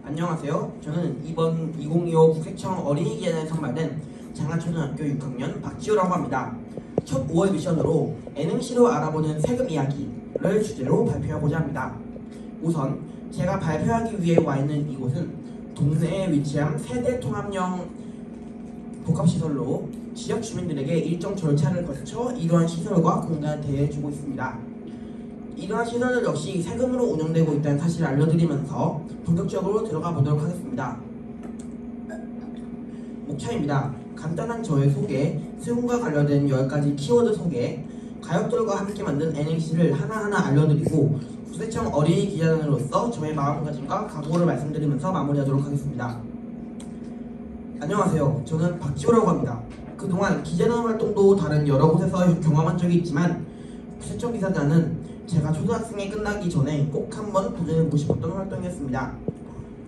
안녕하세요. 저는 이번 2025 국세청 어린이기자단에 선발된 장안초등학교 6학년 박지호라고 합니다. 첫 5월 미션으로 예능시로 알아보는 세금 이야기를 주제로 발표하고자 합니다. 우선 제가 발표하기 위해 와 있는 이곳은 동네에 위치한 세대 통합형 복합시설로 지역 주민들에게 일정 절차를 거쳐 이러한 시설과 공간을 대해주고 있습니다. 이러한 시설들 역시 세금으로 운영되고 있다는 사실을 알려드리면서 본격적으로 들어가 보도록 하겠습니다. 목차입니다. 간단한 저의 소개, 세금과 관련된 10가지 키워드 소개, 가족들과 함께 만든 NNC를 하나하나 알려드리고 국세청 어린이 기자단으로서 저의 마음가짐과 각오를 말씀드리면서 마무리하도록 하겠습니다. 안녕하세요. 저는 박지호라고 합니다. 그동안 기자단 활동도 다른 여러 곳에서 경험한 적이 있지만 국세청 기자단은 제가 초등학생이 끝나기 전에 꼭 한번 도전해보고 싶었던 활동이었습니다.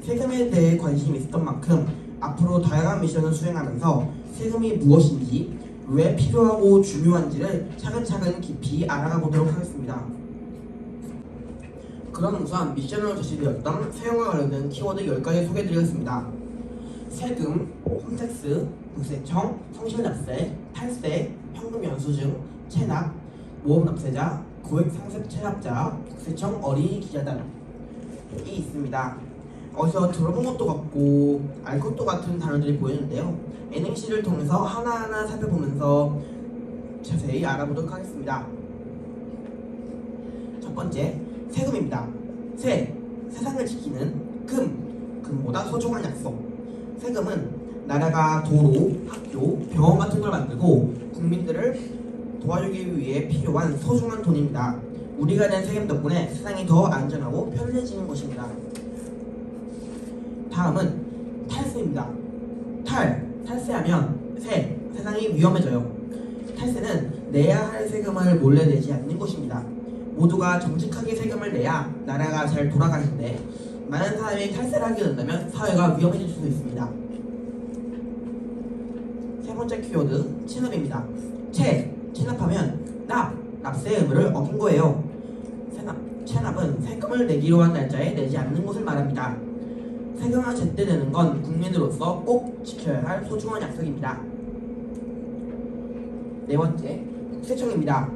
세금에 대해 관심이 있었던 만큼 앞으로 다양한 미션을 수행하면서 세금이 무엇인지, 왜 필요하고 중요한지를 차근차근 깊이 알아가 보도록 하겠습니다. 그럼 우선 미션으로 제시되었던 세금과 관련된 키워드 10가지 소개해드리겠습니다. 세금, 홈택스, 국세청, 성실납세, 탈세, 현금영수증, 체납, 모험납세자, 고액상습 체납자, 국세청 어린이 기자단이 있습니다. 어디서 들어본 것도 같고 알 것도 같은 단어들이 보이는데요. NNC를 통해서 하나하나 살펴보면서 자세히 알아보도록 하겠습니다. 첫 번째, 세금입니다. 세상을 지키는 금보다 소중한 약속. 세금은 나라가 도로, 학교, 병원 같은 걸 만들고 국민들을 도와주기 위해 필요한 소중한 돈입니다. 우리가 낸 세금 덕분에 세상이 더 안전하고 편리해지는 것입니다. 다음은 탈세입니다. 탈세하면 세상이 위험해져요. 탈세는 내야 할 세금을 몰래 내지 않는 것입니다. 모두가 정직하게 세금을 내야 나라가 잘 돌아가는데 많은 사람이 탈세를 하게 된다면 사회가 위험해질 수도 있습니다. 세 번째 키워드, 체납입니다. 체납하면 납세 의무를 어긴 거예요. 체납은 세금을 내기로 한 날짜에 내지 않는 것을 말합니다. 세금을 제때 내는 건 국민으로서 꼭 지켜야 할 소중한 약속입니다. 네 번째, 국세청입니다.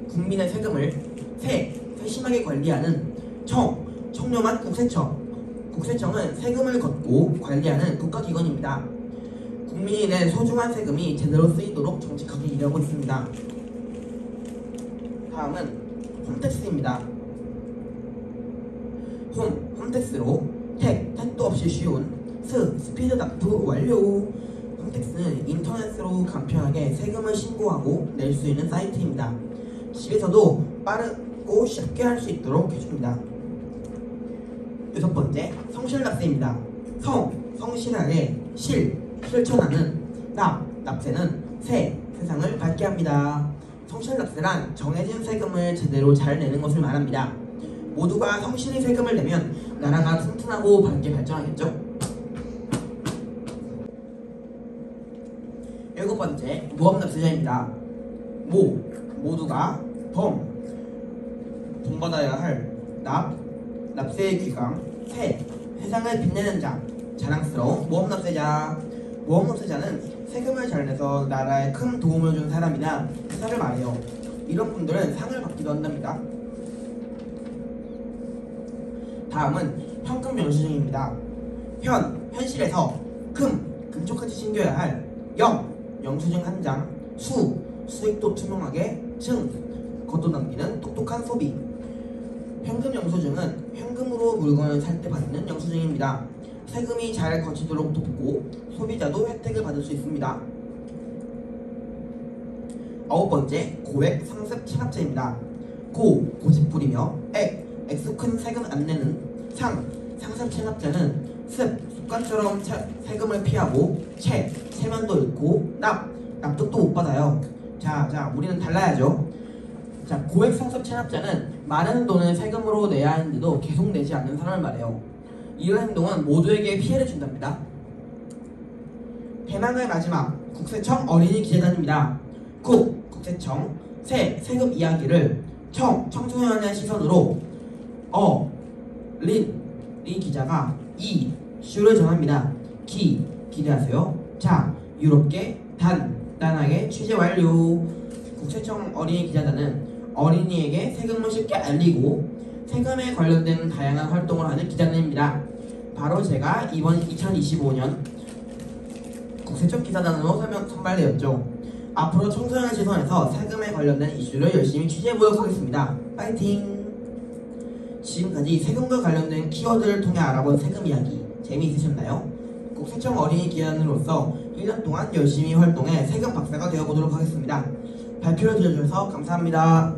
국민의 세금을 세심하게 관리하는 청렴한 국세청. 국세청은 세금을 걷고 관리하는 국가기관입니다. 국민이 낸 소중한 세금이 제대로 쓰이도록 정직하게 일하고 있습니다. 다음은 홈택스입니다. 홈택스로 택도 없이 쉬운 스피드 납부 완료. 홈택스는 인터넷으로 간편하게 세금을 신고하고 낼 수 있는 사이트입니다. 집에서도 빠르고 쉽게 할 수 있도록 해줍니다. 여섯 번째, 성실납세입니다. 성실하게 실천하는 납세는 세상을 밝게 합니다. 성실납세란 정해진 세금을 제대로 잘 내는 것을 말합니다. 모두가 성실히 세금을 내면 나라가 튼튼하고 밝게 발전하겠죠? 일곱 번째, 모험납세자입니다. 모두가 돈 받아야 할 납세의 귀감, 세상을 빛내는 자랑스러운 모험납세자. 모험납세자는 세금을 잘 내서 나라에 큰 도움을 준 사람이나 회사를 말해요. 이런 분들은 상을 받기도 한답니다. 다음은 현금영수증입니다. 현실에서 금쪽같이 챙겨야 할 영수증 한 장, 수익도 투명하게, 겉도 남기는 똑똑한 소비. 현금영수증은 현금으로 물건을 살 때 받는 영수증입니다. 세금이 잘 거치도록 돕고 소비자도 혜택을 받을 수 있습니다. 아홉 번째, 고액상습 체납자입니다. 고집 부리며 액수 큰 세금 안 내는 상습 체납자는 습관처럼 세금을 피하고 체면도 잃고 납득도 못 받아요. 자, 우리는 달라야죠. 자, 고액상습 체납자는 많은 돈을 세금으로 내야 하는데도 계속 내지 않는 사람을 말해요. 이런 행동은 모두에게 피해를 준답니다. 대망의 마지막, 국세청 어린이 기자단입니다. 국세청 세금 이야기를 청소년의 시선으로 기자가 이슈를 전합니다. 기대하세요. 자, 유럽계 단단하게 취재 완료. 국세청 어린이 기자단은 어린이에게 세금을 쉽게 알리고 세금에 관련된 다양한 활동을 하는 기자단입니다. 바로 제가 이번 2025년 국세청 기자단으로 선발되었죠. 앞으로 청소년 시선에서 세금에 관련된 이슈를 열심히 취재해보도록 하겠습니다. 파이팅! 지금까지 세금과 관련된 키워드를 통해 알아본 세금 이야기 재미있으셨나요? 국세청 어린이 기자단으로서 1년 동안 열심히 활동해 세금 박사가 되어보도록 하겠습니다. 발표를 들어주셔서 감사합니다.